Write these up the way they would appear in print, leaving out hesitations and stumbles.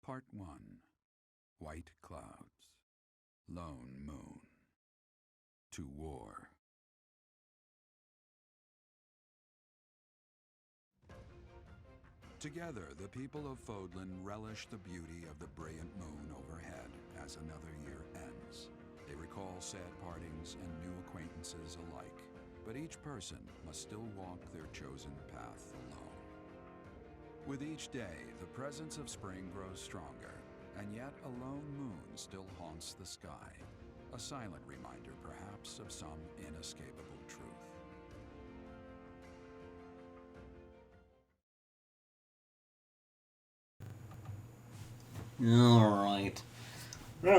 Part 1. White Clouds. Lone Moon. To War. Together, the people of Fodlan relish the beauty of the brilliant moon overhead as another year ends. They recall sad partings and new acquaintances alike, but each person must still walk their chosen path alone. With each day, the presence of spring grows stronger, and yet a lone moon still haunts the sky, a silent reminder perhaps of some inescapable truth. Alright.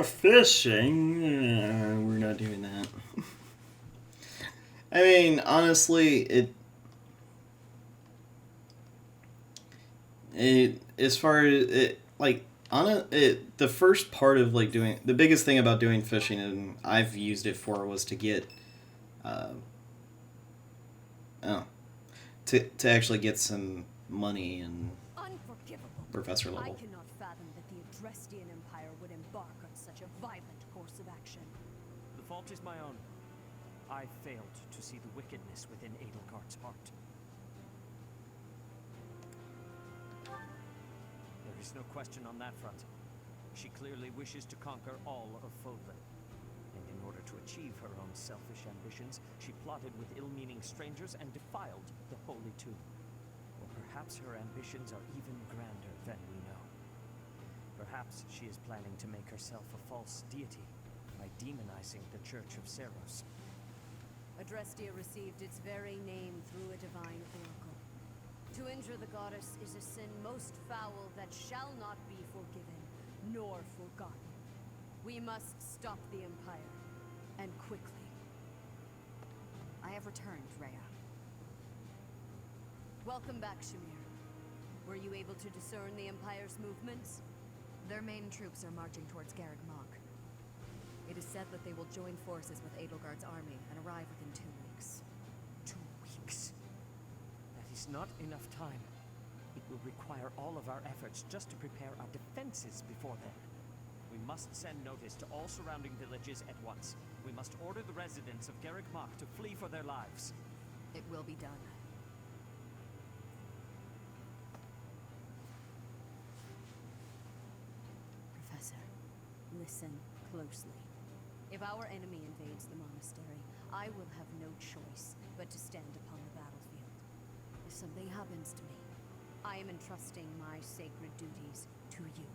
Fishing? We're not doing that. I mean, honestly, as far as it, like, the first part of, like, doing, the biggest thing about doing fishing, and I've used it for, was to get, to actually get some money and professor level. I cannot fathom that the Adrestian Empire would embark on such a violent course of action. The fault is my own. I failed to see the wickedness within Edelgard's heart. There is no question on that front. She clearly wishes to conquer all of Fodlan. And in order to achieve her own selfish ambitions, she plotted with ill-meaning strangers and defiled the Holy Tomb. Or perhaps her ambitions are even grander than we know. Perhaps she is planning to make herself a false deity by demonizing the Church of Seros. Adrestia received its very name through a divine oracle. To injure the goddess is a sin most foul that shall not be forgiven, nor forgotten. We must stop the Empire, and quickly. I have returned, Rhea. Welcome back, Shamir. Were you able to discern the Empire's movements? Their main troops are marching towards Garreg Mach. It is said that they will join forces with Edelgard's army and arrive within 2 weeks. 2 weeks? That is not enough time. It will require all of our efforts just to prepare our defenses before then. We must send notice to all surrounding villages at once. We must order the residents of Garreg Mach to flee for their lives. It will be done. Professor, listen closely. If our enemy invades the monastery, I will have no choice but to stand upon the battlefield. If something happens to me, I am entrusting my sacred duties to you.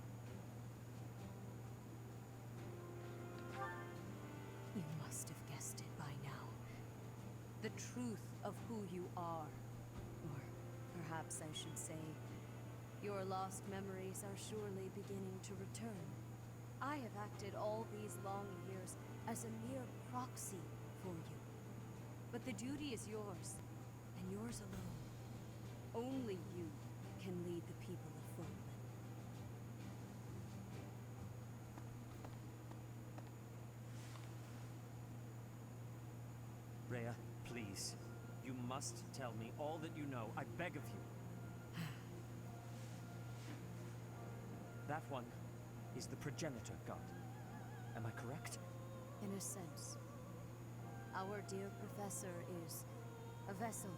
You must have guessed it by now. The truth of who you are. Or perhaps I should say, your lost memories are surely beginning to return. I have acted all these long years as a mere proxy for you. But the duty is yours, and yours alone. Only you can lead the people of Fodlan. Rhea, please. You must tell me all that you know. I beg of you. That one is the progenitor god. Am I correct? In a sense. Our dear professor is a vessel.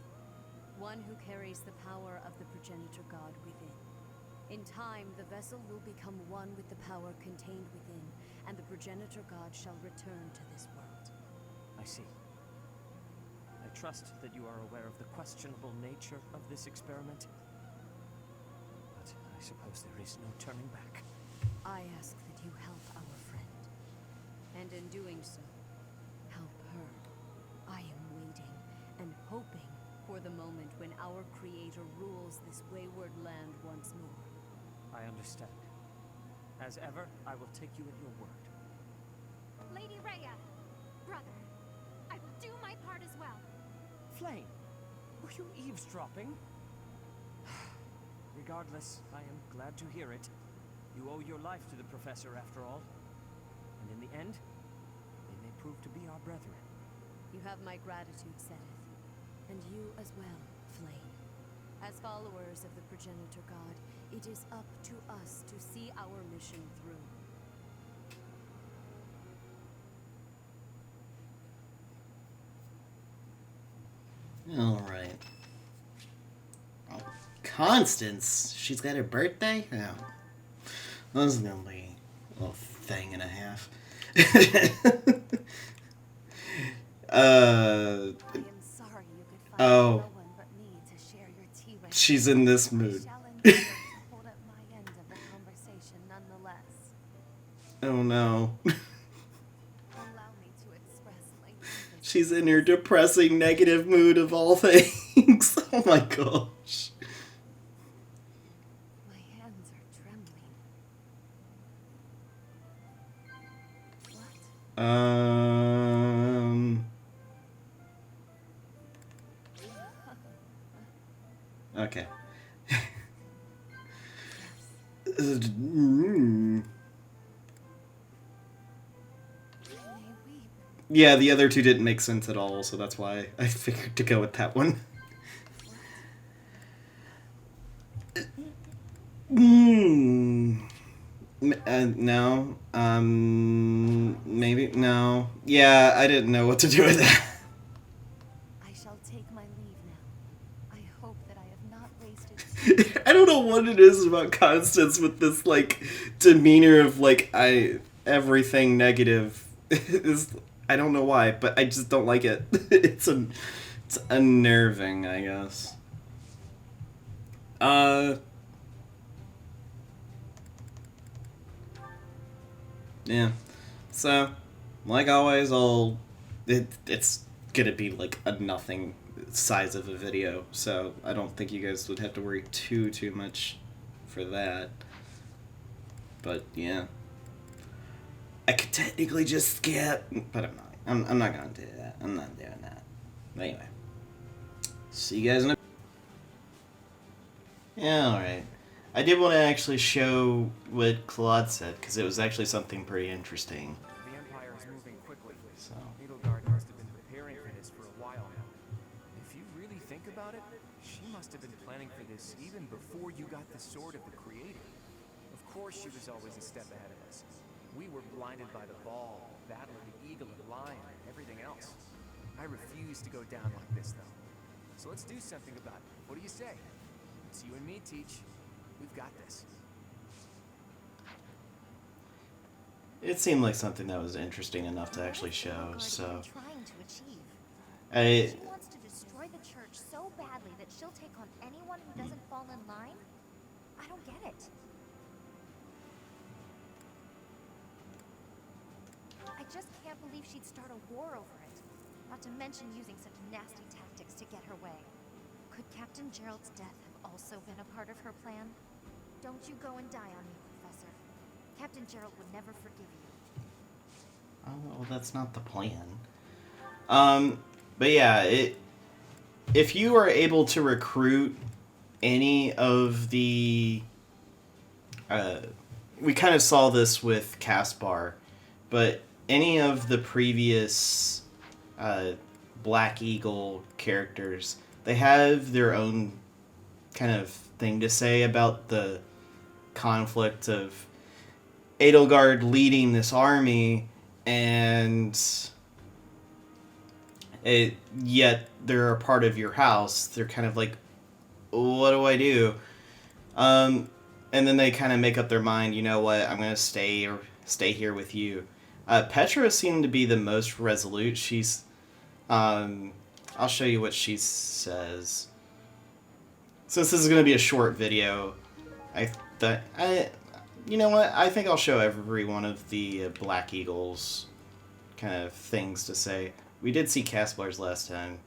One who carries the power of the progenitor god within. In time, the vessel will become one with the power contained within, and the progenitor god shall return to this world. I see. I trust that you are aware of the questionable nature of this experiment. But I suppose there is no turning back. I ask that you help our friend. And in doing so, help her. I am waiting and hoping for the moment when our creator rules this wayward land once more. I understand. As ever, I will take you at your word. Lady Rhea, brother, I will do my part as well. Flame, were you eavesdropping? Regardless, I am glad to hear it. You owe your life to the professor after all. And in the end, they may prove to be our brethren. You have my gratitude, Seth. And you as well, Flame. As followers of the progenitor god, it is up to us to see our mission through. Alright. Oh, Constance? She's got her birthday? No. That's gonna be a little thing and a half. I am sorry you could find Oh. no one but me to share your tea with. She's in this I mood. shall endeavor to hold up my end of the conversation nonetheless. Oh no. Allow me to express my deepest She's in her depressing, negative mood of all things. Oh my gosh. My hands are trembling. What? Okay. Yes. I may weep. Yeah, the other two didn't make sense at all, so that's why I figured to go with that one. No. Maybe? No. Yeah, I didn't know what to do with that. I shall take my leave now. I hope that I have not wasted. I don't know what it is about Constance with this, like, demeanor of, like, everything negative is... I don't know why, but I just don't like it. It's unnerving, I guess. Yeah. So, like always, it's gonna be like a nothing size of a video, so I don't think you guys would have to worry too much for that. But yeah. I could technically just skip, but I'm not. I'm not gonna do that. I'm not doing that. But anyway. See you guys in a... Yeah, alright. I did want to actually show what Claude said, because it was actually something pretty interesting. The Empire is moving quickly. So, Edelgard must have been preparing for this for a while now. If you really think about it, she must have been planning for this even before you got the sword of the Creator. Of course she was always a step ahead of us. We were blinded by the ball, battling the eagle and lion, and everything else. I refuse to go down like this, though. So let's do something about it. What do you say? It's you and me, Teach. We've got this. it seemed like something that was interesting enough to actually show, so... Trying to achieve. I... She wants to destroy the church so badly that she'll take on anyone who doesn't fall in line? I don't get it. I just can't believe she'd start a war over it. Not to mention using such nasty tactics to get her way. Could Captain Gerald's death have also been a part of her plan? Don't you go and die on me, Professor. Captain Gerald would never forgive you. Oh, well, that's not the plan. But yeah, if you are able to recruit any of the... we kind of saw this with Caspar, but any of the previous Black Eagle characters, they have their own kind of thing to say about the conflict of Edelgard leading this army, and yet they're a part of your house. They're kind of like, what do I do? And then they kind of make up their mind, you know what, I'm going to stay here with you. Petra seemed to be the most resolute. She's, I'll show you what she says. Since this is going to be a short video, you know what, I think I'll show every one of the Black Eagles kind of things to say. We did see Caspar's last time,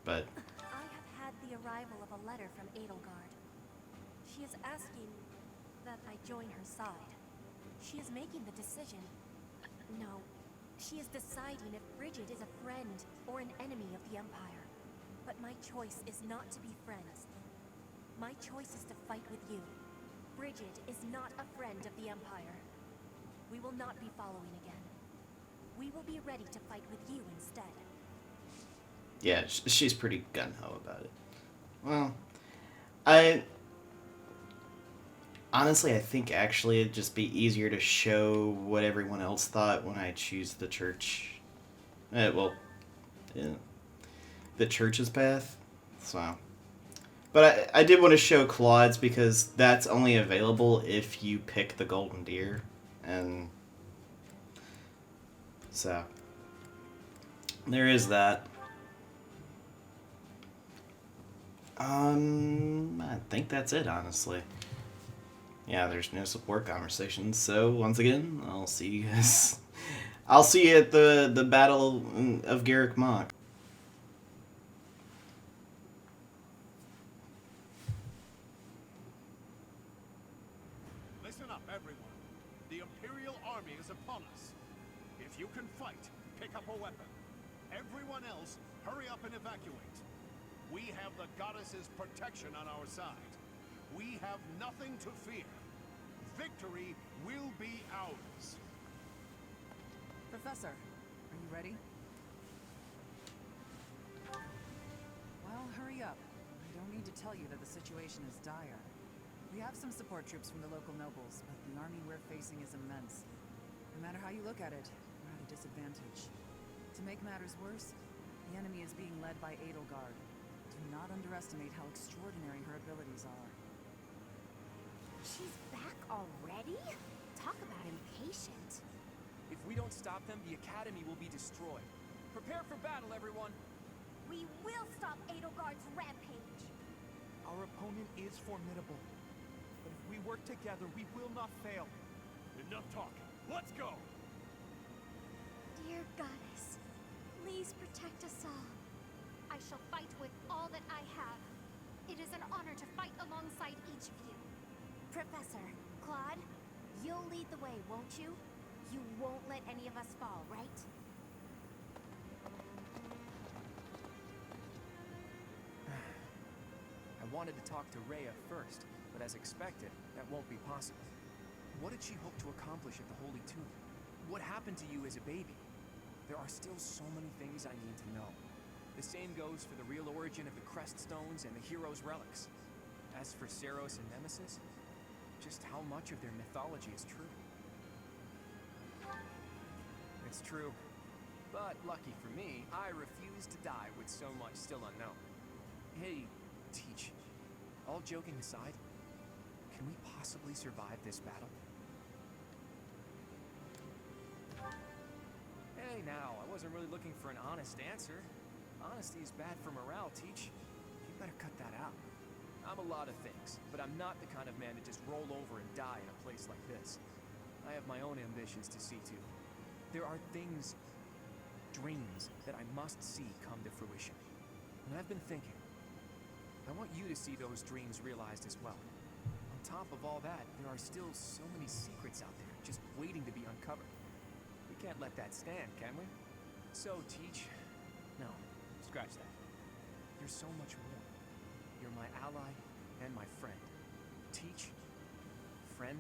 but... I have had the arrival of a letter from Edelgard. She is asking that I join her side. She is making the decision. No, she is deciding if Bridget is a friend or an enemy of the Empire. But my choice is not to be friends. My choice is to fight with you. Bridget is not a friend of the Empire. We will not be following again. We will be ready to fight with you instead. Yeah, she's pretty gung-ho about it. Well, Honestly, I think actually it'd just be easier to show what everyone else thought when I choose the church. Yeah, the church's path. So, but I did want to show Claude's because that's only available if you pick the golden deer, and so there is that. I think that's it, honestly. Yeah, there's no support conversations. So once again, I'll see you guys. I'll see you at the Battle of Garrick Mach. Listen up, everyone. The Imperial Army is upon us. If you can fight, pick up a weapon. Everyone else, hurry up and evacuate. We have the goddess's protection on our side. We have nothing to fear. Victory will be ours. Professor, are you ready? Well, hurry up. I don't need to tell you that the situation is dire. We have some support troops from the local nobles, but the army we're facing is immense. No matter how you look at it, we're at a disadvantage. To make matters worse, the enemy is being led by Edelgard. Do not underestimate how extraordinary her abilities are. She's back already? Talk about impatient. If we don't stop them, the Academy will be destroyed. Prepare for battle, everyone! We will stop Edelgard's rampage. Our opponent is formidable. But if we work together, we will not fail. Enough talking. Let's go! Dear goddess, please protect us all. I shall fight with all that I have. It is an honor to fight alongside each of you. Professor, Claude, you'll lead the way, won't you? You won't let any of us fall, right? I wanted to talk to Rhea first, but as expected, that won't be possible. What did she hope to accomplish at the Holy Tomb? What happened to you as a baby? There are still so many things I need to know. The same goes for the real origin of the Crest Stones and the Hero's Relics. As for Seros and Nemesis, just how much of their mythology is true? It's true. But lucky for me, I refuse to die with so much still unknown. Hey, Teach, all joking aside, can we possibly survive this battle? Hey now, I wasn't really looking for an honest answer. Honesty is bad for morale, Teach. You better cut that out. I'm a lot of things, but I'm not the kind of man to just roll over and die in a place like this. I have my own ambitions to see to. There are things, dreams, that I must see come to fruition. And I've been thinking, I want you to see those dreams realized as well. On top of all that, there are still so many secrets out there, just waiting to be uncovered. We can't let that stand, can we? So, Teach, no, scratch that. You're so much more. You're my ally and my friend. Teach, friend,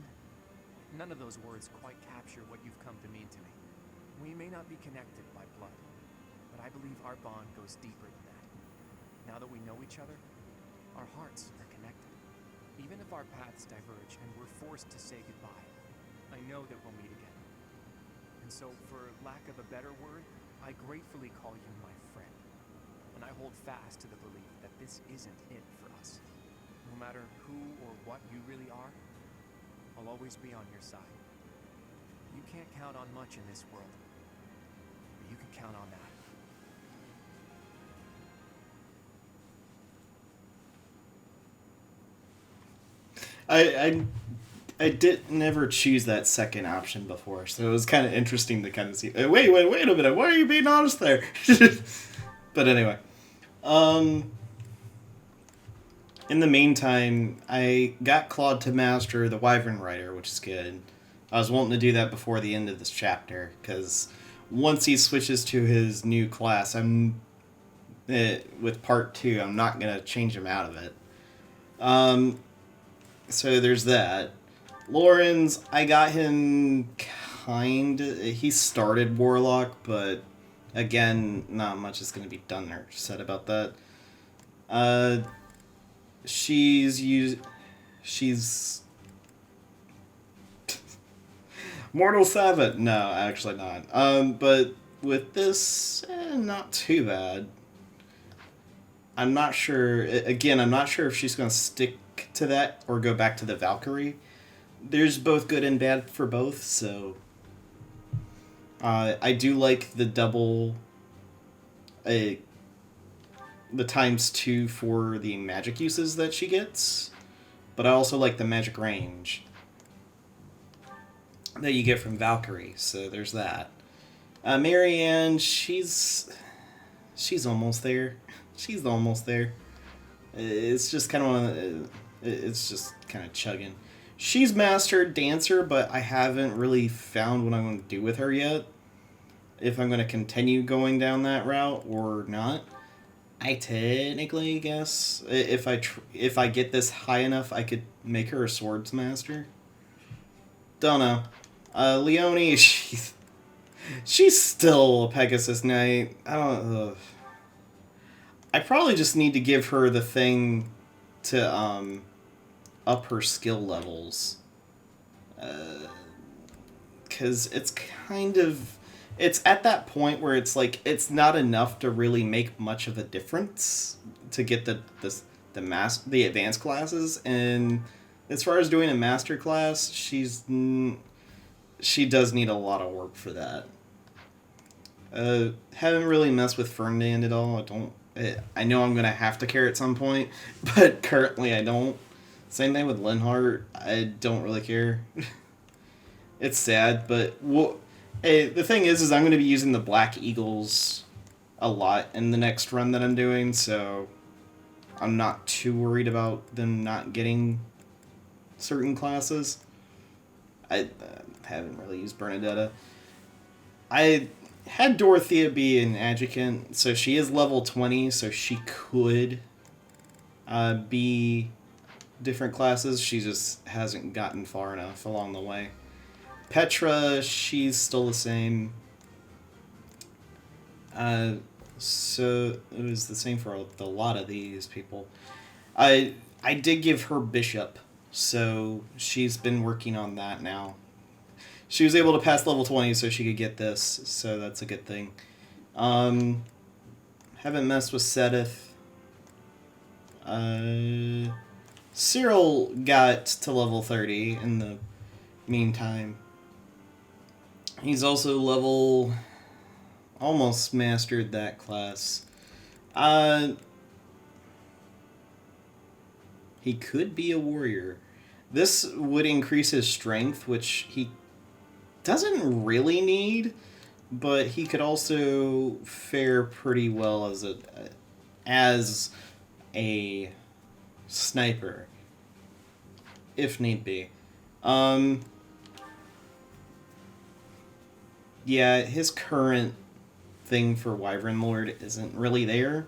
none of those words quite capture what you've come to mean to me. We may not be connected by blood, but I believe our bond goes deeper than that. Now that we know each other, our hearts are connected. Even if our paths diverge and we're forced to say goodbye, I know that we'll meet again. And so, for lack of a better word, I gratefully call you my friend. And I hold fast to the belief that this isn't it for us. No matter who or what you really are, I'll always be on your side. You can't count on much in this world, but you can count on that. I did never choose that second option before, so it was kind of interesting to kind of see. Wait a minute! Why are you being honest there? But anyway, in the meantime, I got Claude to master the Wyvern Rider, which is good. I was wanting to do that before the end of this chapter, because once he switches to his new class, with part 2, I'm not going to change him out of it. So there's that. Lawrence, I got him he started Warlock, but again, not much is going to be done or said about that. She's Mortal 7. No, actually not. But with this, not too bad. I'm not sure. Again, I'm not sure if she's going to stick to that or go back to the Valkyrie. There's both good and bad for both, so... I do like the double... the ×2 for the magic uses that she gets. But I also like the magic range that you get from Valkyrie, so there's that. Marianne, she's almost there. She's almost there. It's just kind of it's just kind of chugging. She's mastered Dancer, but I haven't really found what I'm going to do with her yet. If I'm going to continue going down that route or not. I technically guess if I get this high enough, I could make her a Swords Master. Don't know. Leonie, she's still a Pegasus Knight. I probably just need to give her the thing to up her skill levels. Because it's at that point where it's like it's not enough to really make much of a difference to get the advanced classes. And as far as doing a master class, she does need a lot of work for that. Haven't really messed with Fernand at all. I know I'm gonna have to care at some point, but currently I don't. Same thing with Linhardt. I don't really care. It's sad, but the thing is I'm going to be using the Black Eagles a lot in the next run that I'm doing, so I'm not too worried about them not getting certain classes. I haven't really used Bernadetta. I had Dorothea be an adjuvant, so she is level 20, so she could be different classes. She just hasn't gotten far enough along the way. Petra, she's still the same. So it was the same for a lot of these people. I did give her Bishop, so she's been working on that now. She was able to pass level 20 so she could get this, so that's a good thing. Haven't messed with Sedith. Cyril got to level 30 in the meantime. He's also almost mastered that class. He could be a warrior. This would increase his strength, which he doesn't really need, but he could also fare pretty well as a sniper, if need be. Yeah, his current thing for Wyvern Lord isn't really there.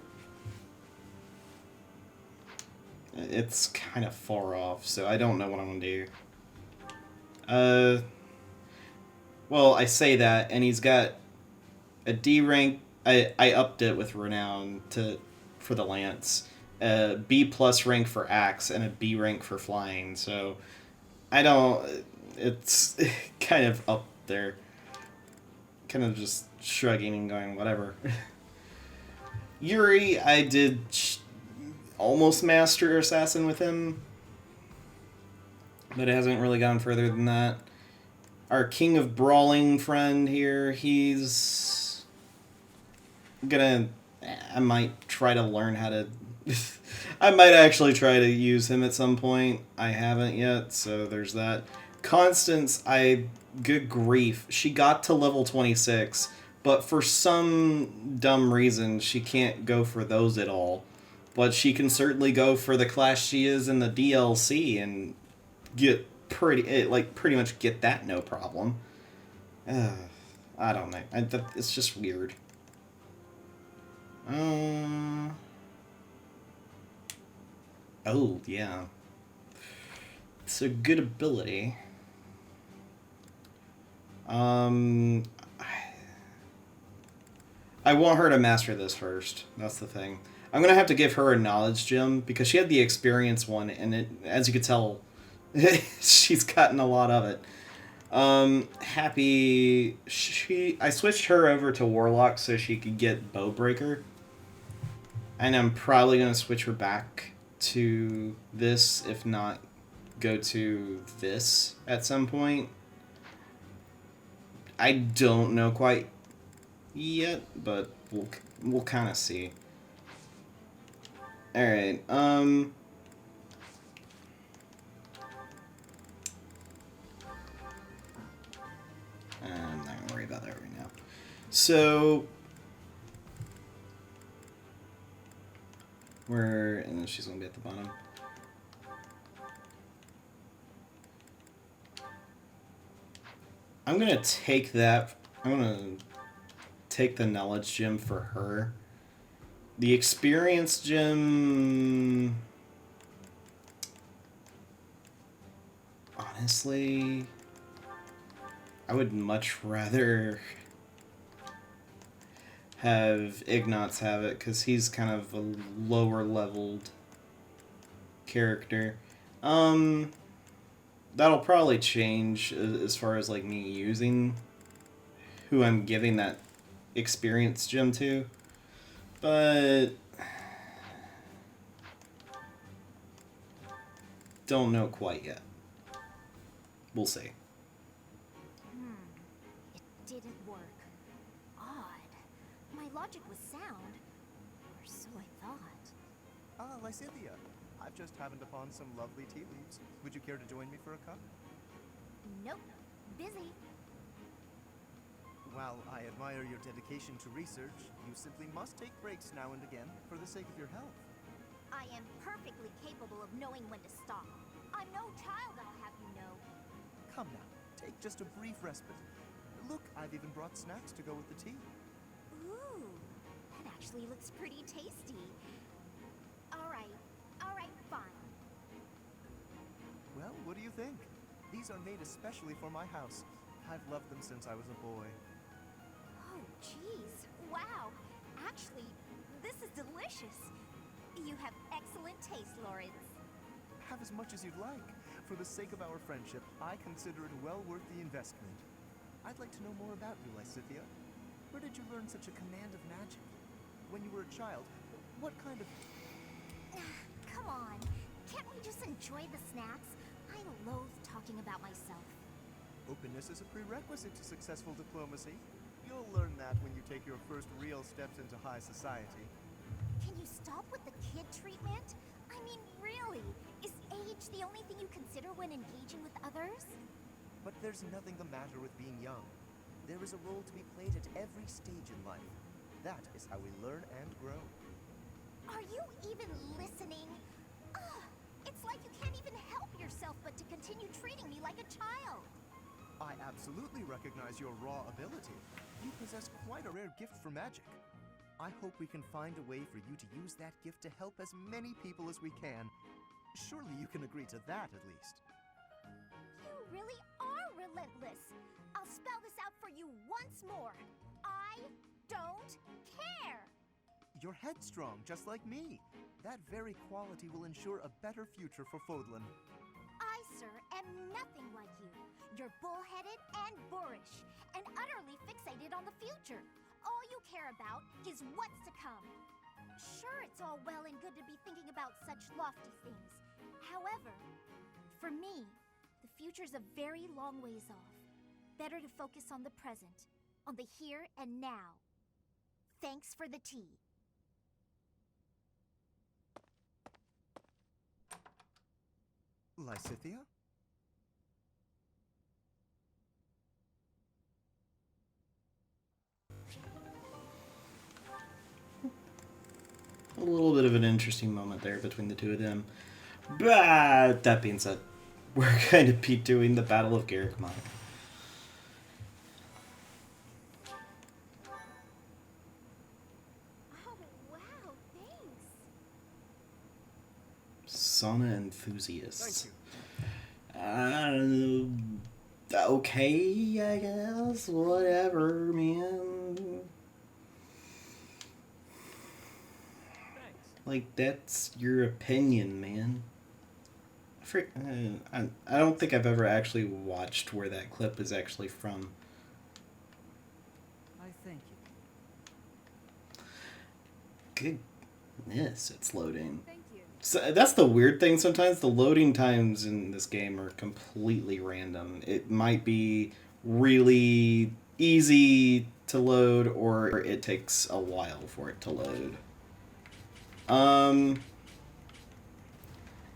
It's kind of far off, so I don't know what I'm gonna do. Well, I say that, and he's got a D rank. I upped it with Renown for the Lance. A B+ rank for Axe and a B rank for Flying, so it's kind of up there. Kind of just shrugging and going, whatever. Yuri, I did almost master Assassin with him, but it hasn't really gone further than that. Our King of Brawling friend here, he's gonna... I might try to learn how to... I might actually try to use him at some point. I haven't yet, so there's that. Constance, good grief. She got to level 26, but for some dumb reason, she can't go for those at all. But she can certainly go for the class she is in the DLC and get pretty much get that no problem. I don't know. It's just weird. Oh, yeah. It's a good ability. I want her to master this first. That's the thing. I'm gonna have to give her a knowledge gem because she had the experience one, and it, as you could tell, she's gotten a lot of it. I switched her over to Warlock so she could get Bowbreaker, and I'm probably gonna switch her back to this, if not go to this at some point. I don't know quite yet, but we'll kind of see. All right. I'm not gonna worry about that right now. So and then she's gonna be at the bottom. I'm gonna take that. I'm gonna take the knowledge gem for her. The experience gem, honestly, I would much rather have Ignatz have it because he's kind of a lower leveled character. That'll probably change as far as like me using who I'm giving that experience gem to, but don't know quite yet. We'll see. It didn't work. Odd. My logic was sound. Or so I thought. Ah, Lysithea. I've just happened upon some lovely tea leaves. Would you care to join me for a cup? Nope. Busy. While I admire your dedication to research, you simply must take breaks now and again for the sake of your health. I am perfectly capable of knowing when to stop. I'm no child, I'll have you know. Come now, take just a brief respite. Look, I've even brought snacks to go with the tea. Ooh, that actually looks pretty tasty. Alright, fine. Well, what do you think? These are made especially for my house. I've loved them since I was a boy. Oh, jeez. Wow. Actually, this is delicious. You have excellent taste, Lawrence. Have as much as you'd like. For the sake of our friendship, I consider it well worth the investment. I'd like to know more about you, Lysithea. Where did you learn such a command of magic? When you were a child, what kind of... Come on. Can't we just enjoy the snacks? I loathe talking about myself. Openness is a prerequisite to successful diplomacy. You'll learn that when you take your first real steps into high society. Can you stop with the kid treatment? I mean, really? Is age the only thing you consider when engaging with others? But there's nothing the matter with being young. There is a role to be played at every stage in life. That is how we learn and grow. Are you even listening? Ugh, it's like you can't even help yourself but to continue treating me like a child. I absolutely recognize your raw ability. You possess quite a rare gift for magic. I hope we can find a way for you to use that gift to help as many people as we can. Surely you can agree to that at least. You really are relentless. I'll spell this out for you once more. I don't care. You're headstrong, just like me. That very quality will ensure a better future for Fodlan. I, sir, am nothing like you. You're bullheaded and boorish, and utterly fixated on the future. All you care about is what's to come. Sure, it's all well and good to be thinking about such lofty things. However, for me, the future's a very long ways off. Better to focus on the present, on the here and now. Thanks for the tea. Lysithea? A little bit of an interesting moment there between the two of them. But that being said, we're going to be doing the Battle of Garrickmont. Oh, wow, thanks. Sauna enthusiasts. Thank you. Okay, I guess. Whatever, man. Thanks. Like, that's your opinion, man. I don't think I've ever actually watched where that clip is actually from. I thank you. Goodness, it's loading. Thank you. So that's the weird thing sometimes. The loading times in this game are completely random. It might be really easy to load, or it takes a while for it to load.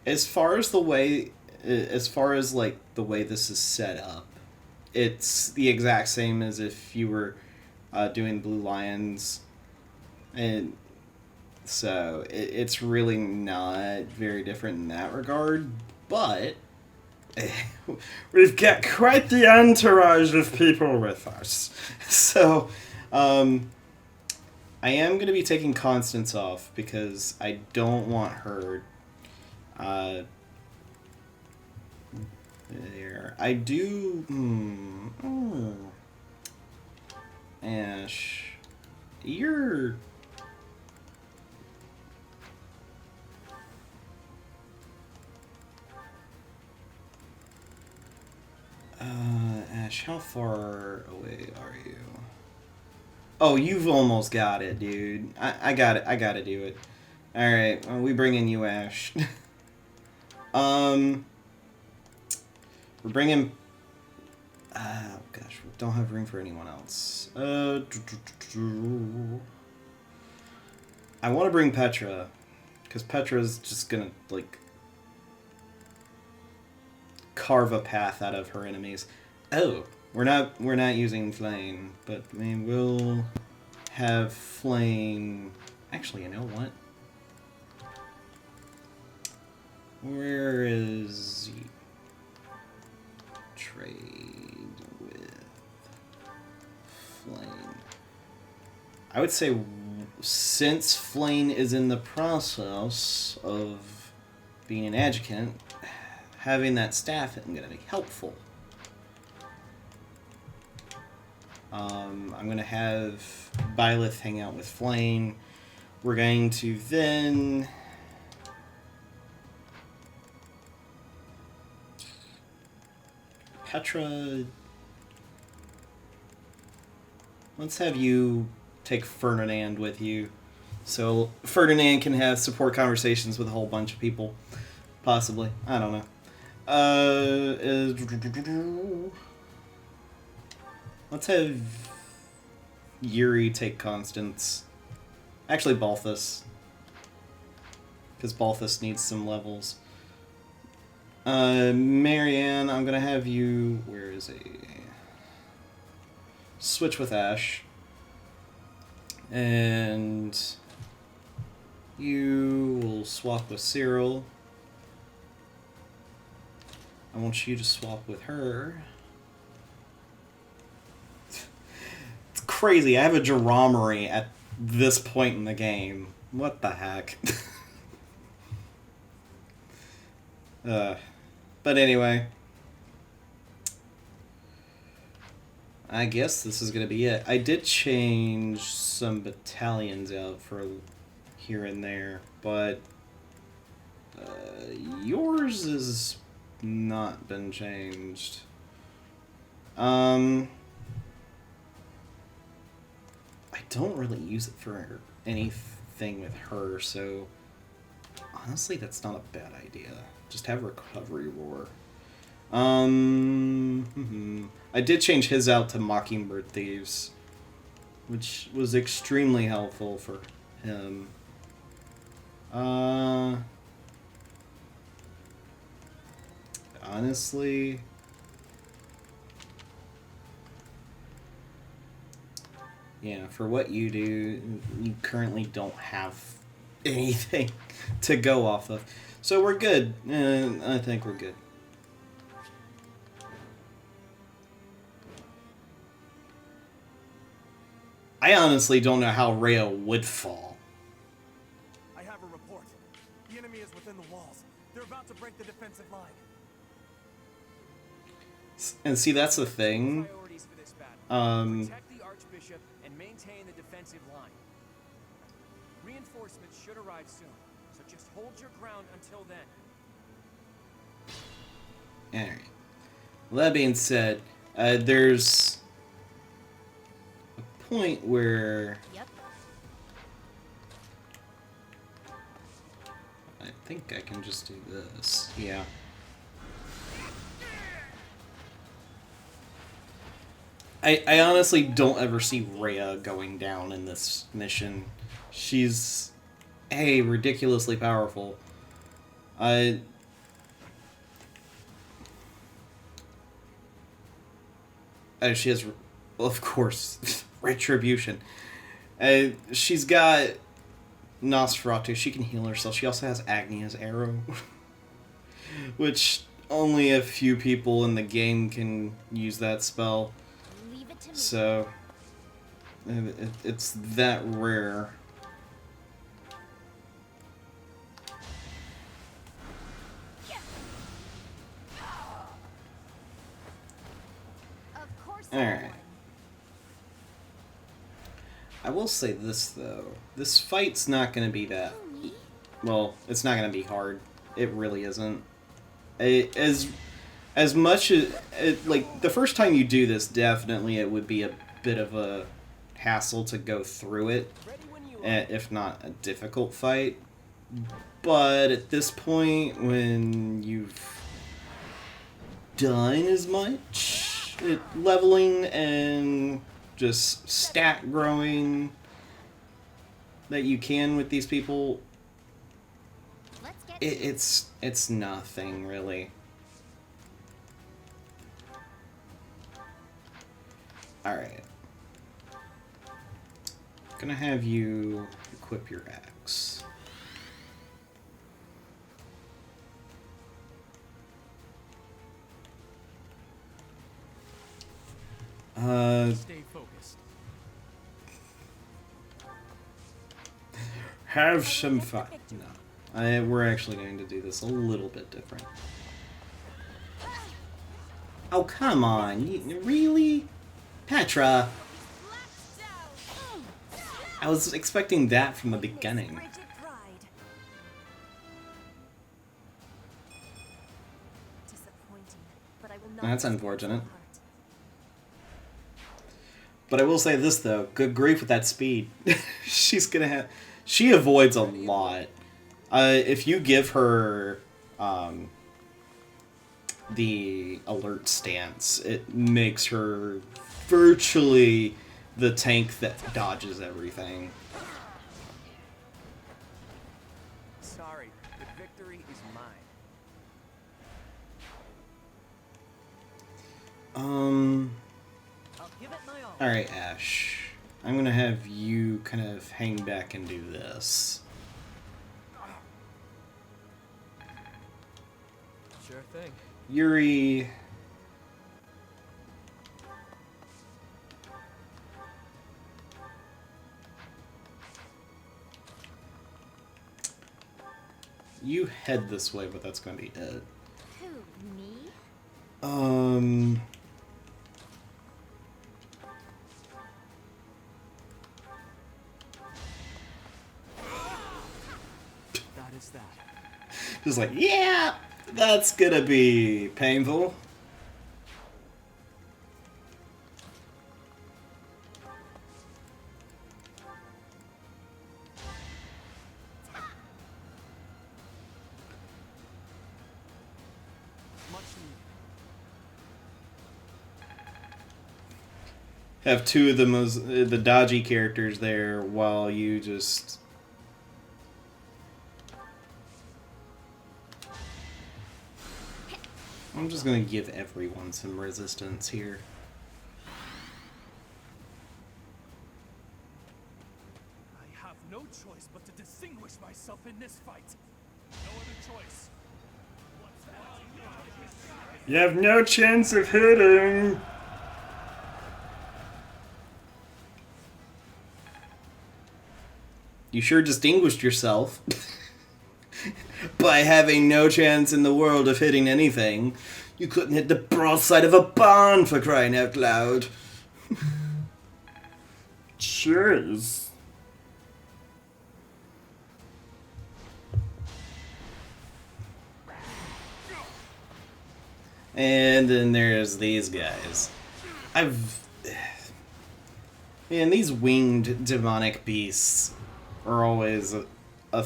As far as like the way this is set up, it's the exact same as if you were doing Blue Lions, and so it's really not very different in that regard. But we've got quite the entourage of people with us, so I am going to be taking Constance off because I don't want her. There. I do. Ash, you're. Ash, how far away are you? Oh, you've almost got it, dude. I got it. I gotta do it. Alright, well, we bring in you, Ash. We're bringing... Oh, gosh. We don't have room for anyone else. I want to bring Petra. Because Petra's just gonna, like... carve a path out of her enemies. Oh, we're not using Flame, but I mean, we'll have Flame... Actually, you know what? Where is trade with Flame? I would say since Flame is in the process of being an adjunct, having that staff isn't going to be helpful. I'm going to have Byleth hang out with Flame. We're going to then... Petra... Let's have you take Ferdinand with you. So Ferdinand can have support conversations with a whole bunch of people. Possibly. I don't know. Let's have Yuri take Constance. Actually, Balthus. Because Balthus needs some levels. Marianne, I'm gonna have you... Where is he? Switch with Ash. And... you will swap with Cyril. I want you to swap with her. It's crazy. I have a Jiramory at this point in the game. What the heck? But anyway. I guess this is going to be it. I did change some battalions out for here and there, but yours has not been changed. I don't really use it for anything with her, so honestly that's not a bad idea. Just have Recovery Roar. I did change his out to Mockingbird Thieves, which was extremely helpful for him. Honestly, yeah, for what you do, you currently don't have anything to go off of. So we're good. I think we're good. I honestly don't know how Rhea would fall. I have a report. The enemy is within the walls. They're about to break the defensive line. And see, that's the thing. Priorities for this battle. Protect the Archbishop and maintain the defensive line. Reinforcements should arrive soon, so just hold your ground until then. Alright. Well, that being said, there's a point where Yep. I think I can just do this. Yeah. I honestly don't ever see Rhea going down in this mission. She's ridiculously powerful. Oh, she has, of course, retribution. She's got Nosferatu. She can heal herself. She also has Agni's arrow, which only a few people in the game can use that spell. Leave it to me. So it's that rare. Of course. Alright. I will say this, though. This fight's not going to be that... Well, it's not going to be hard. It really isn't. As much as... like, the first time you do this, definitely it would be a bit of a hassle to go through it. If not a difficult fight. But at this point, when you've done as much leveling and just stat growing that you can with these people, Let's get it's nothing really. Alright. Gonna have you equip your axe. Stay focused. Have some fun. No. We're actually going to do this a little bit different. Oh, come on. Really? Petra? I was expecting that from the beginning. That's unfortunate. But I will say this, though. Good grief with that speed. She's gonna have... She avoids a lot. If you give her the alert stance, it makes her virtually the tank that dodges everything. Sorry, the victory is mine. I'll give it my all. Alright, Ash. I'm gonna have you kind of hang back and do this. Sure thing. Yuri... You head this way, but that's gonna be it. Who, me? That is that. Just like, yeah, that's gonna be painful. Much Have two of the dodgy characters there while you just... I'm just gonna give everyone some resistance here. I have no choice but to distinguish myself in this fight. No other choice. What's that? You have no chance of hitting! You sure distinguished yourself by having no chance in the world of hitting anything. You couldn't hit the broadside of a barn, for crying out loud. Jeez. And then there's these guys. Man, these winged demonic beasts are always a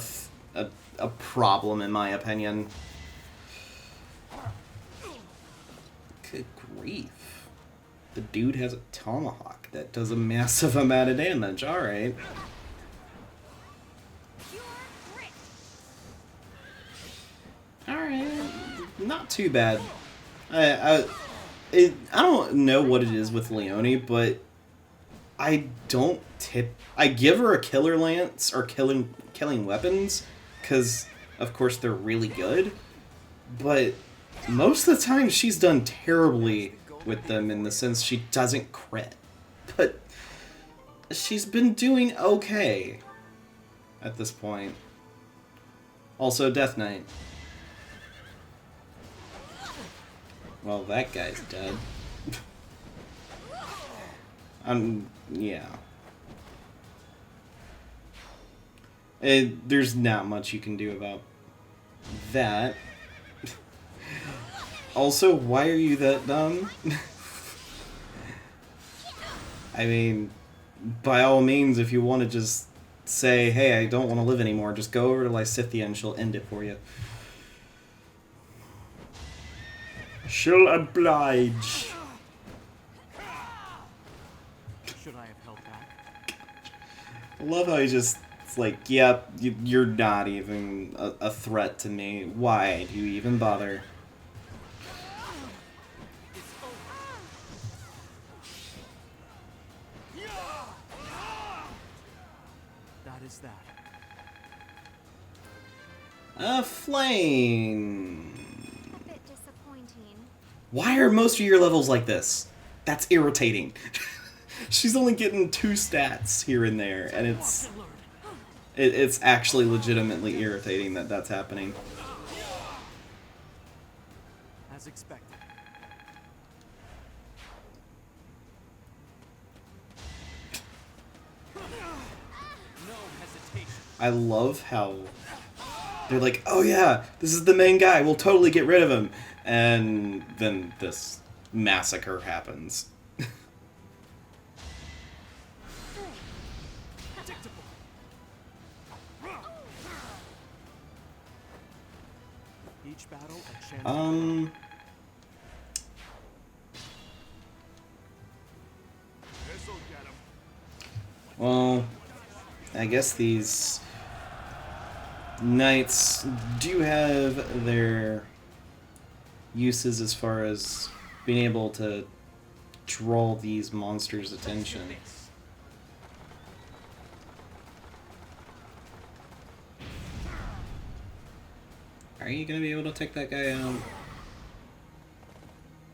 problem, in my opinion. Good grief. The dude has a tomahawk that does a massive amount of damage. Alright. Alright. Not too bad. I don't know what it is with Leone, but I give her a killer lance or killing weapons because of course they're really good, but most of the time she's done terribly with them in the sense she doesn't crit. But she's been doing okay at this point. Also Death Knight. Well, that guy's dead. Yeah. There's not much you can do about that. Also, why are you that dumb? I mean, by all means, if you want to just say, hey, I don't want to live anymore, just go over to Lysithea and she'll end it for you. She'll oblige. Should I have held back? I love how he just, it's like, yep, you're not even a threat to me. Why do you even bother? That is that. A flame. A bit disappointing. Why are most of your levels like this? That's irritating. She's only getting 2 stats here and there, and it's actually legitimately irritating that that's happening. As expected. No hesitation. I love how they're like, oh yeah, this is the main guy, we'll totally get rid of him. And then this massacre happens. Each battle a chance. This'll get him. Well, I guess these knights do have their uses as far as being able to draw these monsters' attention. Are you gonna be able to take that guy out?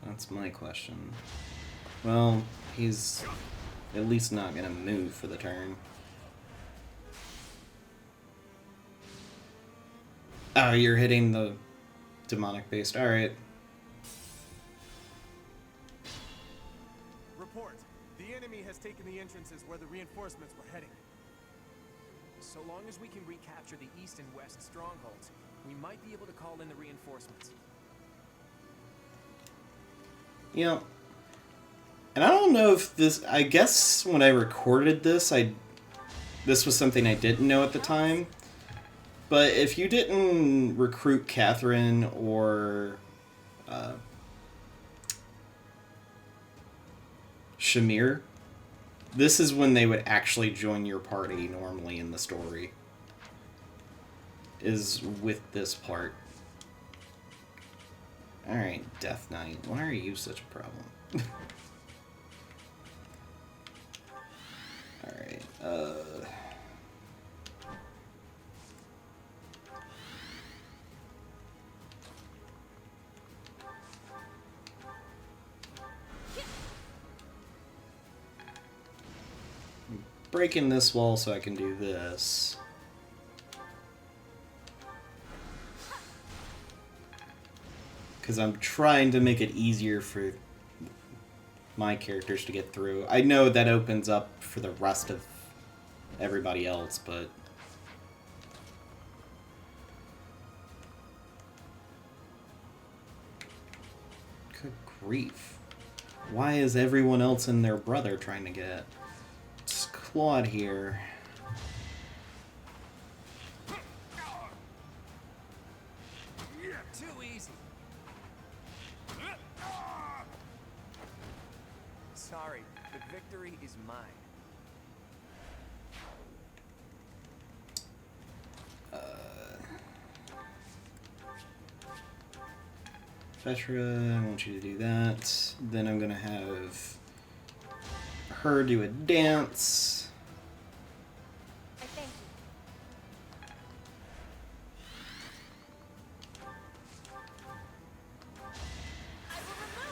That's my question. Well, he's at least not gonna move for the turn. Oh, you're hitting the demonic beast. Alright. Report. The enemy has taken the entrances where the reinforcements were heading. So long as we can recapture the east and west strongholds, we might be able to call in the reinforcements. You know, and I don't know if this, I guess when I recorded this, this was something I didn't know at the time. But if you didn't recruit Catherine or Shamir, this is when they would actually join your party normally in the story. Is with this part. Alright, Death Knight, why are you such a problem? Alright, breaking this wall so I can do this. Because I'm trying to make it easier for my characters to get through. I know that opens up for the rest of everybody else, but... Good grief. Why is everyone else and their brother trying to get Claude here? Too easy. Sorry, the victory is mine. Petra, I want you to do that. Then I'm gonna have her do a dance. I thank you. I will remove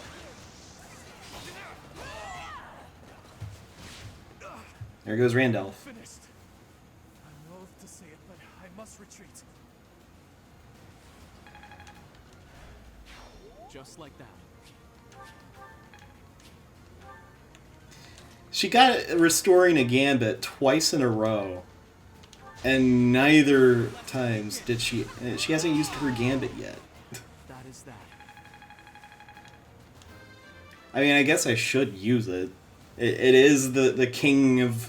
you. There goes Randolph. Finished. I'm loath to say it, but I must retreat. Just like that. She got restoring a gambit twice in a row, and neither times did she. She hasn't used her gambit yet. That is that. I mean, I guess I should use it. It is the king of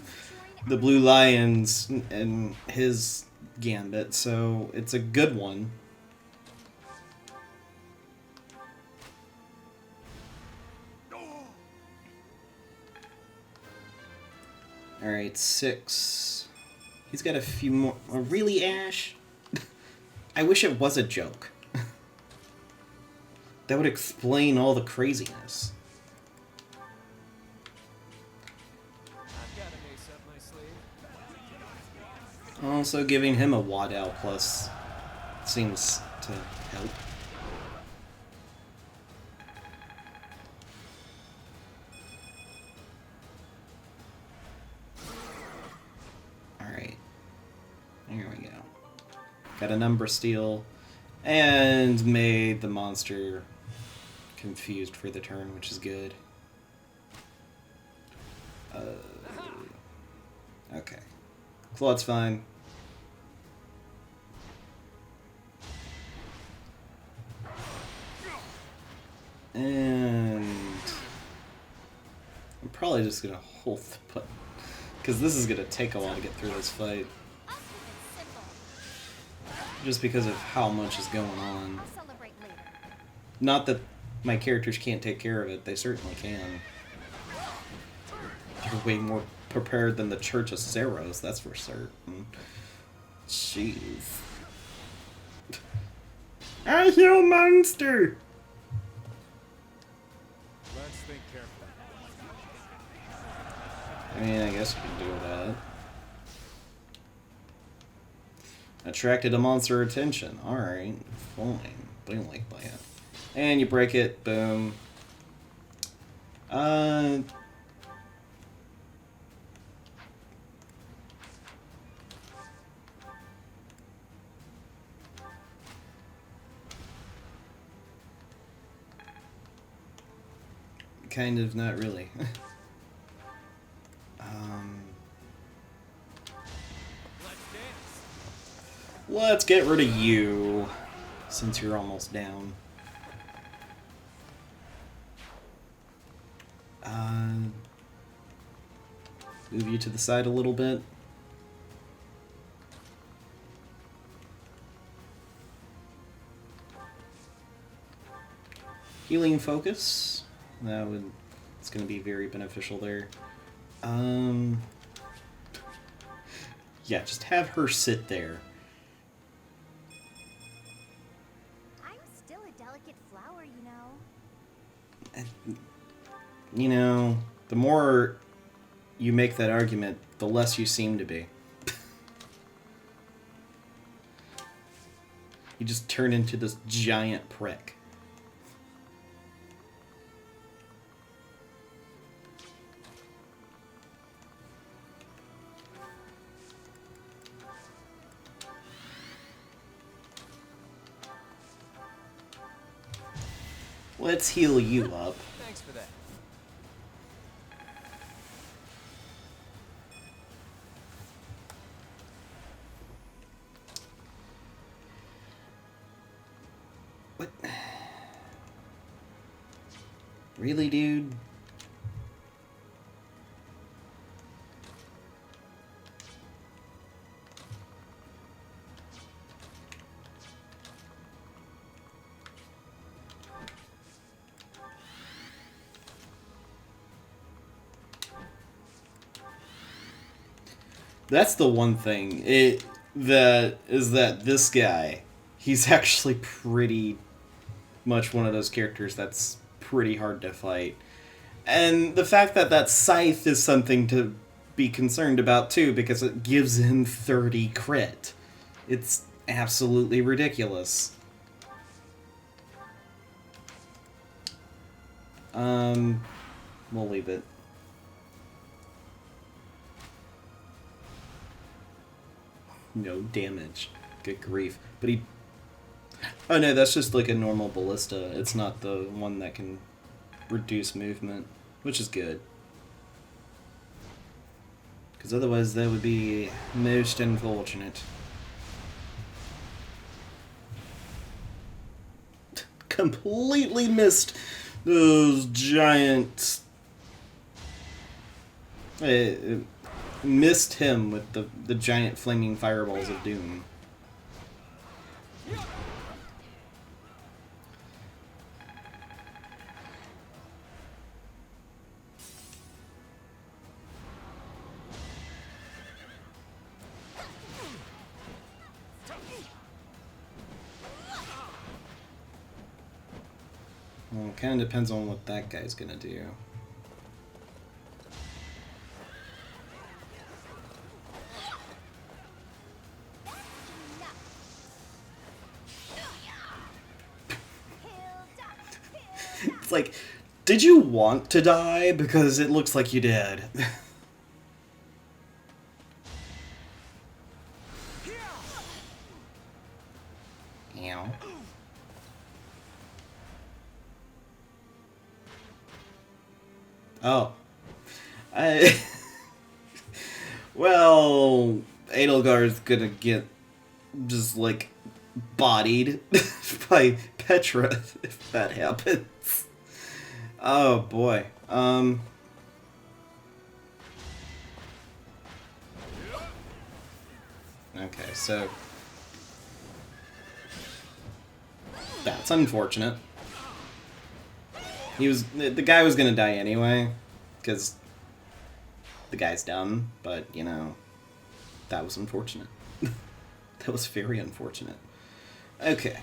the Blue Lions and his gambit, so it's a good one. Alright, 6. He's got a few more. Oh, really, Ash? I wish it was a joke. That would explain all the craziness. I've got an ace up my sleeve. Also, giving him a Waddell plus seems to help. Alright. Here we go. Got a number steal. And made the monster confused for the turn, which is good. Okay. Claude's fine. And I'm probably just gonna hold the button, because this is gonna take a while to get through this fight. I'll keep it simple. Just because of how much is going on. I'll celebrate later. Not that my characters can't take care of it, they certainly can. They're way more prepared than the Church of Zeros, that's for certain. Jeez. I hear a monster! Let's think carefully. I mean, I guess you can do that. Attracted a monster attention. Alright, fine. Don't like that. And you break it, boom. Kind of, not really. Let's get rid of you, since you're almost down. Move you to the side a little bit. Healing focus. It's going to be very beneficial there. Yeah, just have her sit there. I'm still a delicate flower, you know. You know, the more you make that argument, the less you seem to be. You just turn into this giant prick. Let's heal you up. Thanks for that. What? Really, dude? That's the one thing. That this guy, he's actually pretty much one of those characters that's pretty hard to fight. And the fact that that scythe is something to be concerned about too, because it gives him 30 crit. It's absolutely ridiculous. We'll leave it. No damage. Good grief. But he... Oh no, that's just like a normal ballista. It's not the one that can reduce movement, which is good. Because otherwise that would be most unfortunate. Completely missed those giant... missed him with the giant flaming fireballs of doom. Well, it kind of depends on what that guy's gonna do. It's like, did you want to die? Because it looks like you did. Ow. Oh. Well, Edelgard's gonna get just, like, bodied by Petra if that happens. Oh, boy. Okay, so... That's unfortunate. The guy was gonna die anyway, because the guy's dumb, but, you know, that was unfortunate. That was very unfortunate. Okay.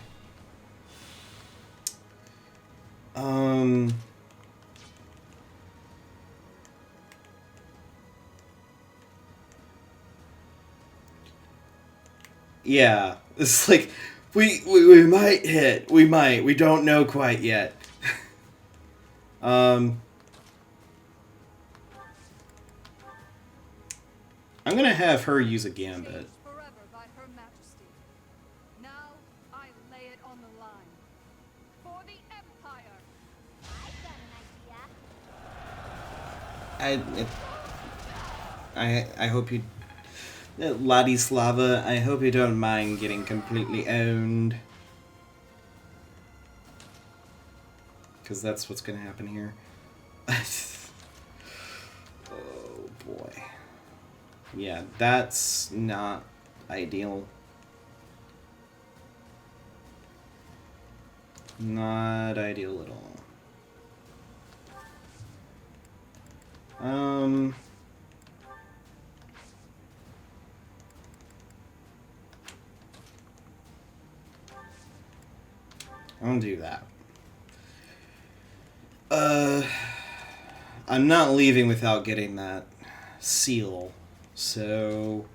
Yeah, it's like, we might hit, we don't know quite yet. I'm gonna have her use a gambit. Forever by Her Majesty. Now I lay it on the line. For the Empire. I've got an idea. I hope you... Ladislava, I hope you don't mind getting completely owned. Because that's what's going to happen here. Oh, boy. Yeah, that's not ideal. Not ideal at all. I'll do that. I'm not leaving without getting that seal, so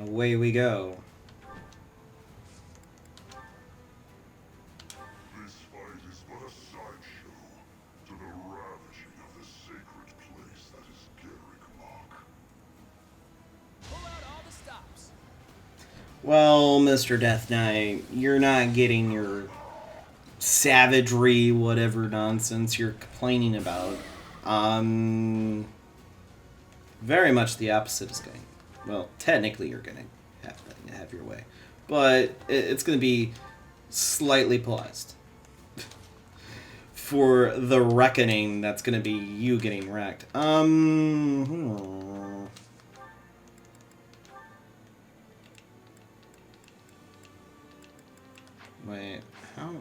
away we go. This fight is but a sideshow to the ravaging of the sacred place that is Garrick Mach. Pull out all the stops. Well, Mr. Death Knight, you're not getting your savagery, whatever nonsense you're complaining about. Very much the opposite is going. Well, technically you're going to have your way, but it's going to be slightly paused. for the reckoning, that's gonna be you getting wrecked. Wait, how?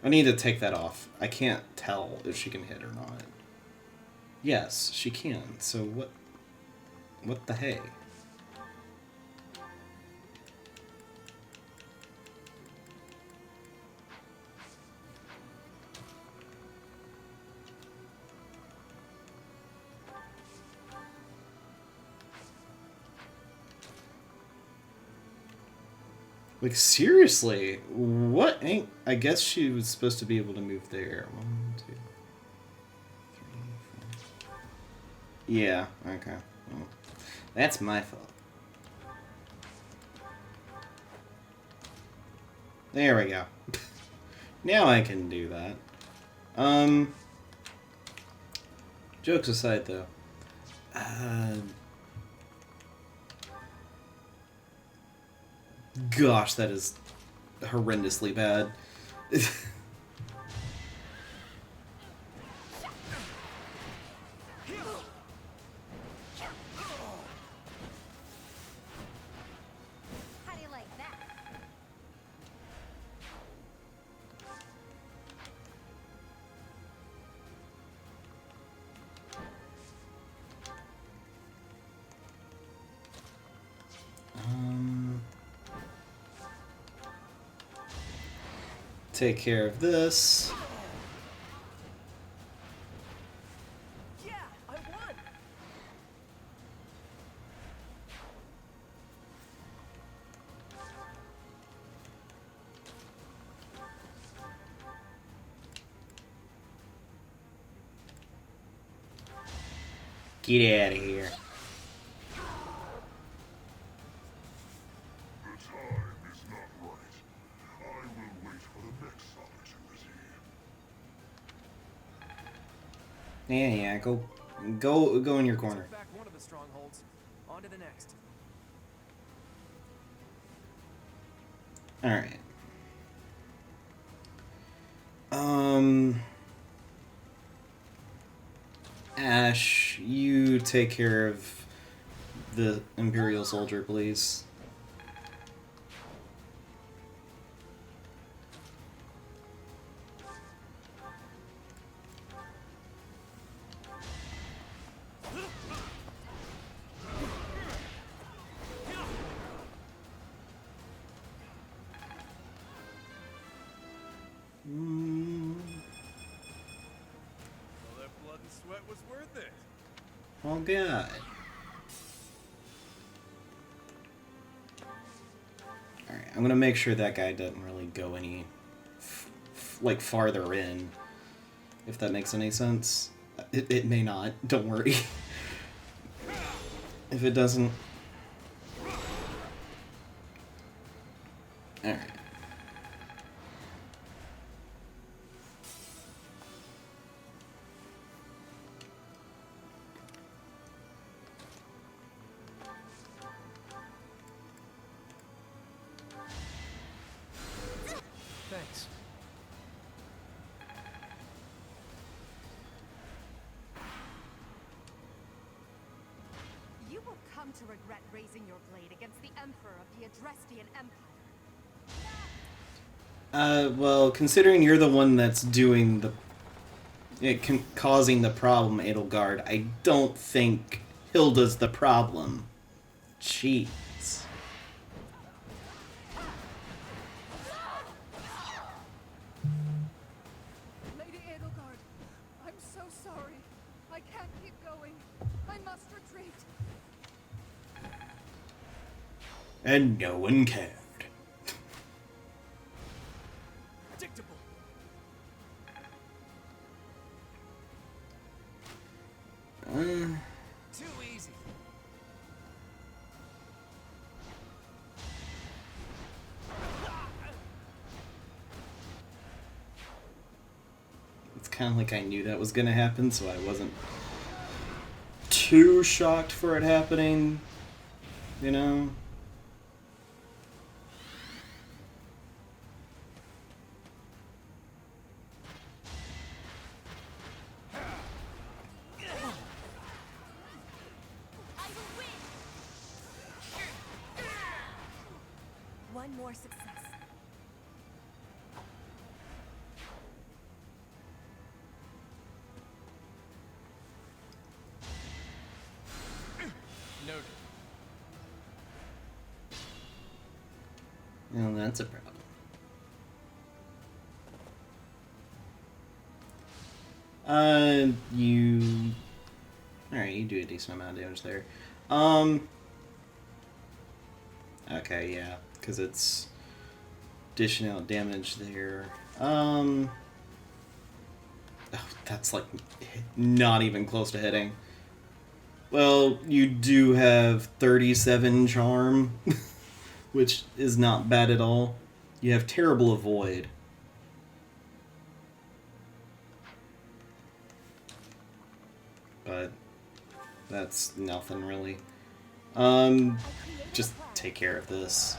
I need to take that off. I can't tell if she can hit or not. Yes, she can. So what? What the hey? Like, seriously? What ain't... I guess she was supposed to be able to move there. 1, 2, 3, 4. Yeah, okay. Well, that's my fault. There we go. Now I can do that. Jokes aside, though. Gosh, that is horrendously bad. How do you like that? Take care of this. Yeah, I won. Get out of here. The time is not right. I will wait for the next opportunity. Yeah, go in your corner. Back one of the strongholds. On to the next. Alright. Ash, you take care of the Imperial soldier, please. Well, that blood and sweat was worth it. Oh god. Alright, I'm gonna make sure that guy doesn't really go any like farther in, if that makes any sense. It may not, don't worry. If it doesn't. Alright. Thanks. You will come to regret raising your blade against the Emperor of the Adrestian Empire. Well, considering you're the one that's doing the... causing the problem, Edelgard, I don't think Hilda's the problem. Jeez. Lady Edelgard, I'm so sorry. I can't keep going. I must retreat. And no one cared. Predictable. Too easy. It's kind of like I knew that was gonna happen, so I wasn't too shocked for it happening, you know? and more success. Noted. Well, that's a problem. You... Alright, you do a decent amount of damage there. Okay, yeah, because it's additional damage there. Oh, that's like not even close to hitting. Well, you do have 37 charm, which is not bad at all. You have terrible avoid. But that's nothing really. Just take care of this.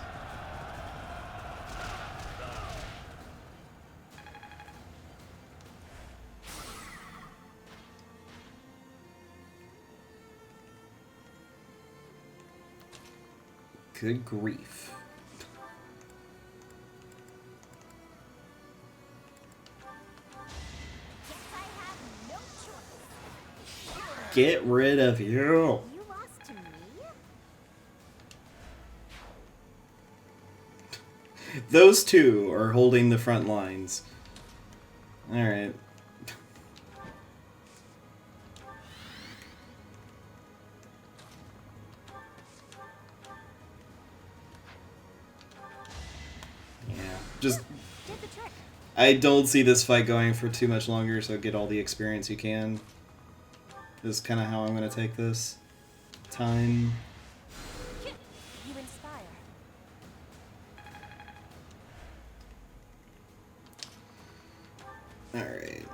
Good grief. Get rid of you. You lost to me? Those two are holding the front lines. Alright. Yeah, just... Did the trick. I don't see this fight going for too much longer, so get all the experience you can. This is kind of how I'm going to take this. Time. You inspire. Alright,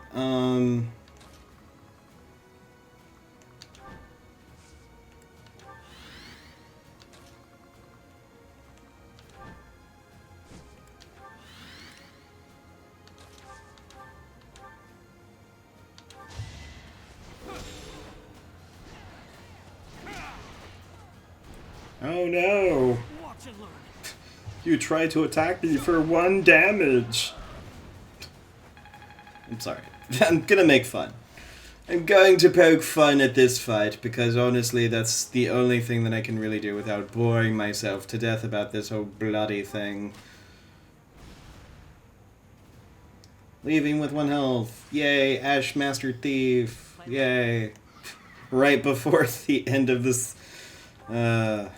oh no! Watch and learn. You tried to attack me for 1 damage! I'm sorry. I'm gonna make fun. I'm going to poke fun at this fight, because honestly that's the only thing that I can really do without boring myself to death about this whole bloody thing. Leaving with 1 health. Yay, Ash Master Thief. Yay. Right before the end of this... whatever.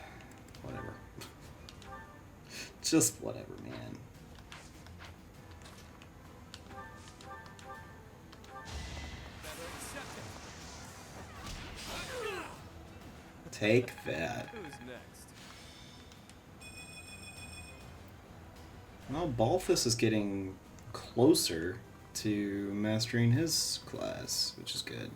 Just whatever, man. Take that. Who's next? Well, Balthus is getting closer to mastering his class, which is good.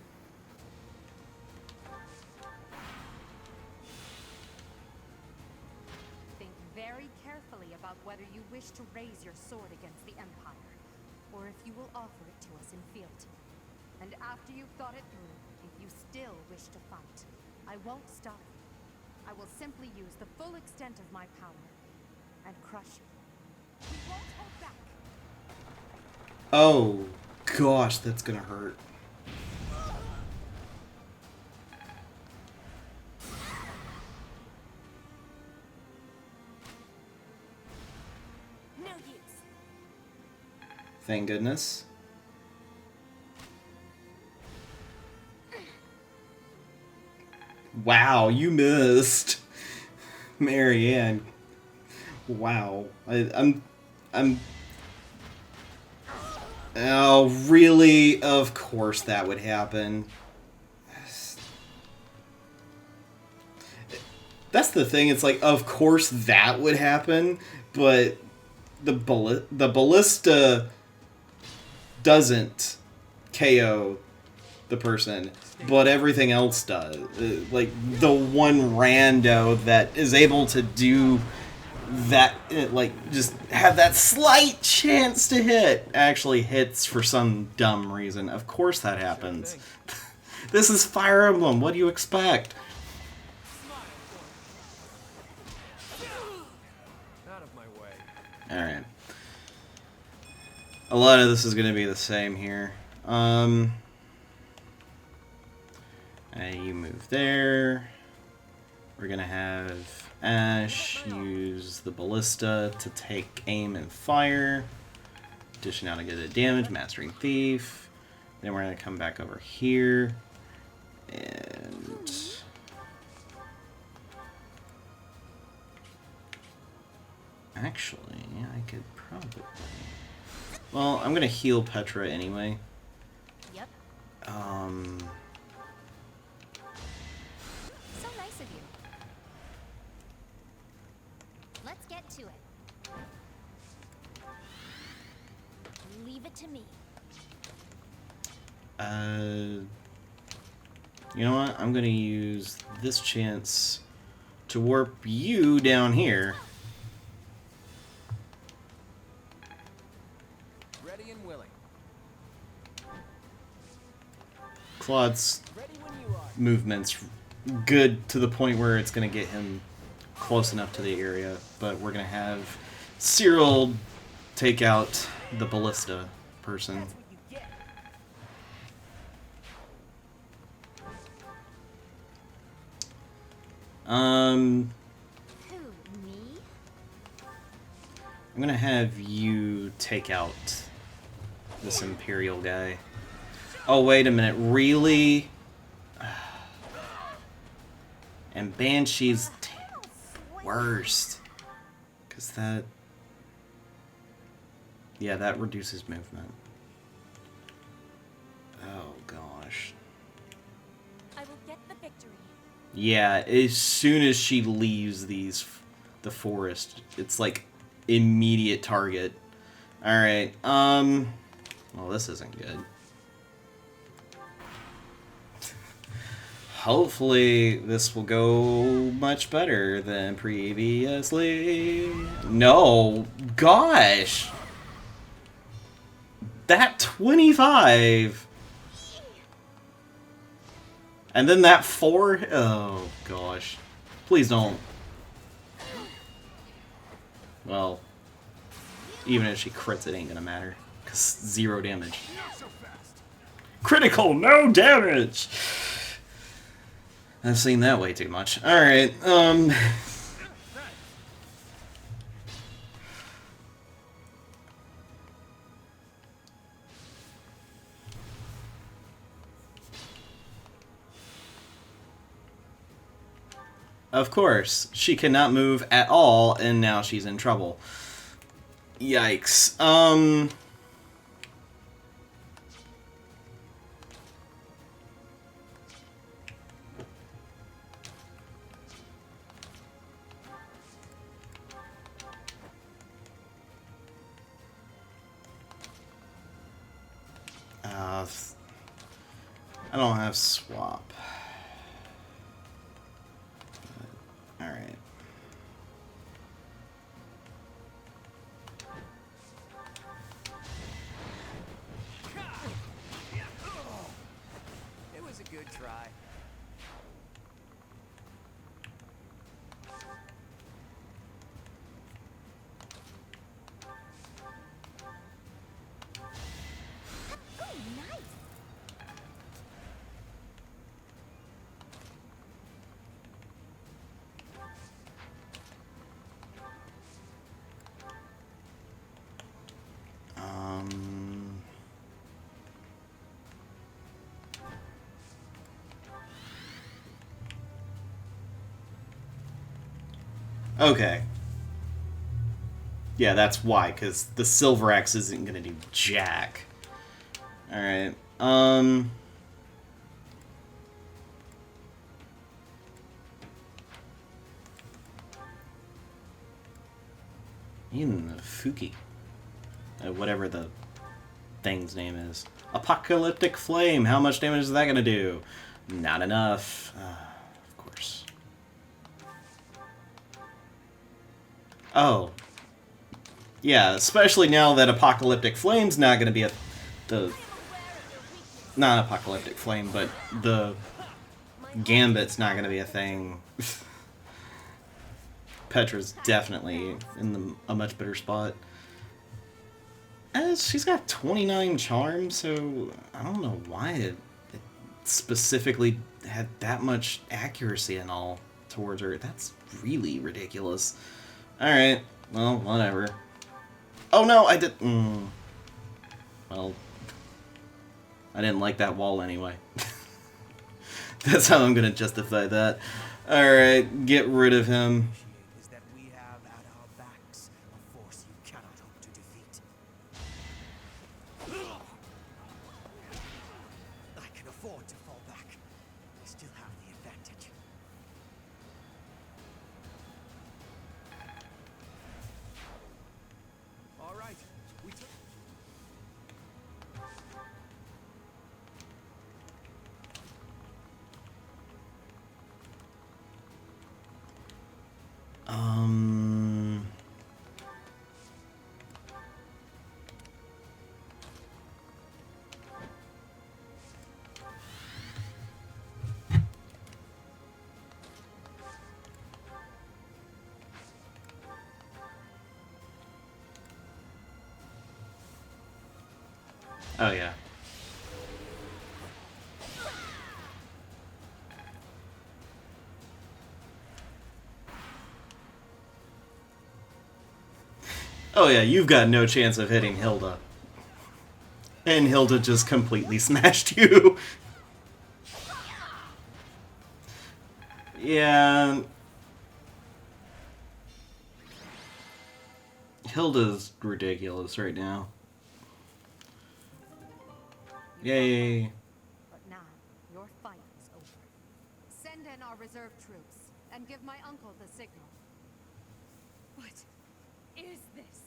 Think very carefully about whether you wish to raise your sword against the Empire, or if you will offer it to us in fealty. And after you've thought it through, if you still wish to fight, I won't stop you. I will simply use the full extent of my power and crush you. We won't hold back. Oh, gosh, that's gonna hurt. No use. Thank goodness. Wow, you missed. Marianne. Wow. I'm... Oh, really? Of course that would happen. That's the thing, it's like, of course that would happen, but the ballista doesn't KO the person, but everything else does. Like, the one rando that is able to do that, like, just have that slight chance to hit, actually hits for some dumb reason. Of course that happens. This is Fire Emblem, what do you expect? Out of my way. Alright. A lot of this is going to be the same here. You move there. We're going to have Ash use the ballista to take aim and fire. Dishing out a good damage, Mastering Thief. Then we're going to come back over here. And... actually, I could probably... well, I'm going to heal Petra anyway. Yep. So nice of you. Let's get to it. Leave it to me. You know what? I'm going to use this chance to warp you down here. Ready and willing. Claude's Ready when you are. movement's good to the point where it's going to get him close enough to the area, but we're going to have Cyril take out the ballista person. That's what you get. I'm Who, me? going to have you take out this Imperial guy. Oh, wait a minute. Really? And Banshee's worst. Because that... yeah, that reduces movement. Oh, gosh. I will get the victory. Yeah, as soon as she leaves the forest, it's like immediate target. Alright, well, this isn't good. Hopefully this will go much better than previously. No, gosh! That 25! And then that 4? Oh, gosh. Please don't. Well, even if she crits, it ain't gonna matter. Because 0 damage. Critical, no damage! I've seen that way too much. Alright, of course, she cannot move at all, and now she's in trouble. Yikes. I don't have swap. Alright. It was a good try. Oh, nice. Okay. Yeah, that's why, because the Silver Axe isn't gonna do jack. Alright, even the Fuki. Whatever the thing's name is. Apocalyptic Flame, how much damage is that gonna do? Not enough. Of course. Oh. Yeah, especially now that Apocalyptic Flame's not going to be not Apocalyptic Flame, but the Gambit's not going to be a thing. Petra's definitely in a much better spot. As she's got 29 charms, so I don't know why it specifically had that much accuracy and all towards her. That's really ridiculous. Alright, well, whatever. Oh no, I did... Well, I didn't like that wall anyway. That's how I'm gonna justify that. Alright, get rid of him. Is that we have at our backs a force you cannot hope to defeat. I can afford to fall back. I still have the advantage. All right, we took. Oh yeah. Oh yeah, you've got no chance of hitting Hilda. And Hilda just completely smashed you. Yeah. Hilda's ridiculous right now. Yay. But now, your fight is over. Send in our reserve troops, and give my uncle the signal. What is this?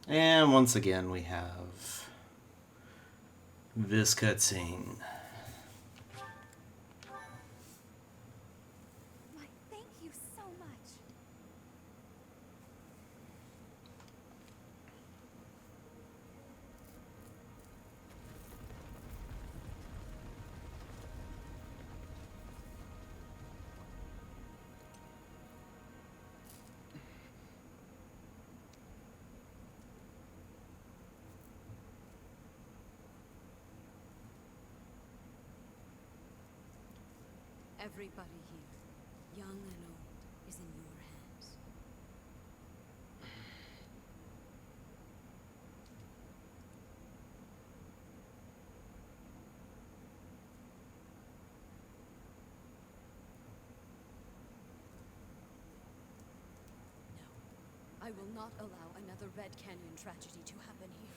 And once again we have this cutscene. Why, thank you so much. Everybody here, young and old, is in your hands. No, I will not allow another Red Canyon tragedy to happen here.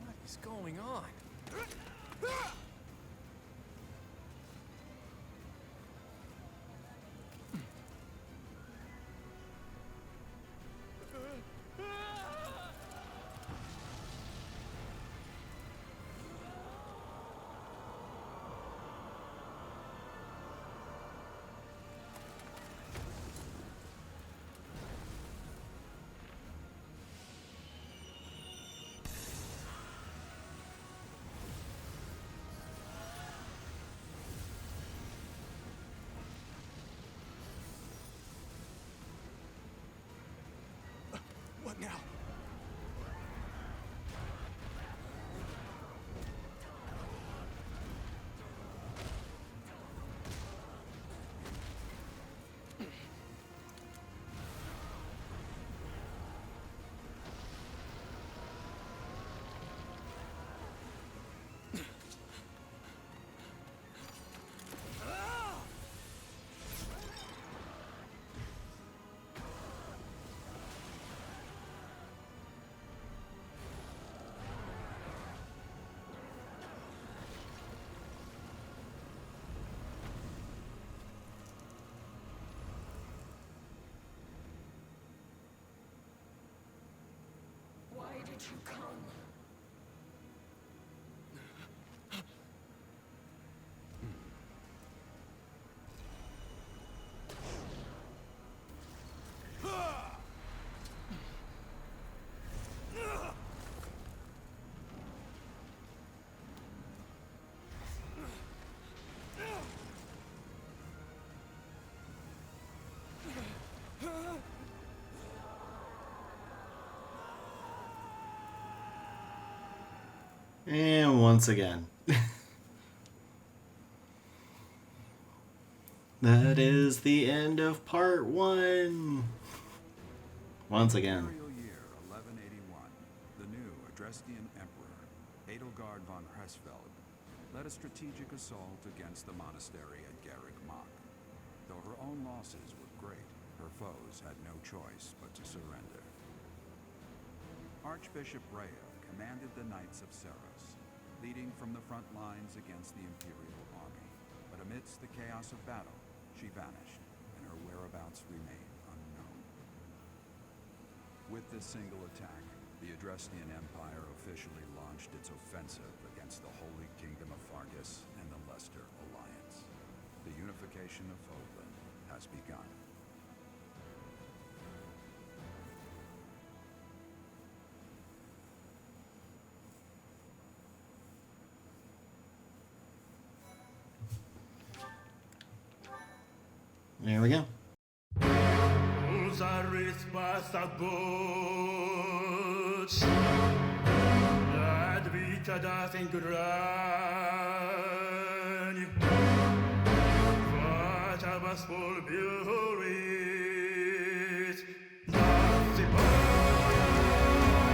What is going on? What now? And once again. That is the end of part 1. Once again. Imperial year 1181, the new Adrestian Emperor, Edelgard von Hresfeld, led a strategic assault against the monastery at Garrick Mach. Though her own losses were great, her foes had no choice but to surrender. Archbishop Rhea commanded the Knights of Seros, leading from the front lines against the Imperial army. But amidst the chaos of battle, she vanished, and her whereabouts remained unknown. With this single attack, the Adrestian Empire officially launched its offensive against the Holy Kingdom of Fargus and the Leicester Alliance. The unification of Fodlan has begun. There we go. Usa risposta voce ad vita da ingrani faccia vas por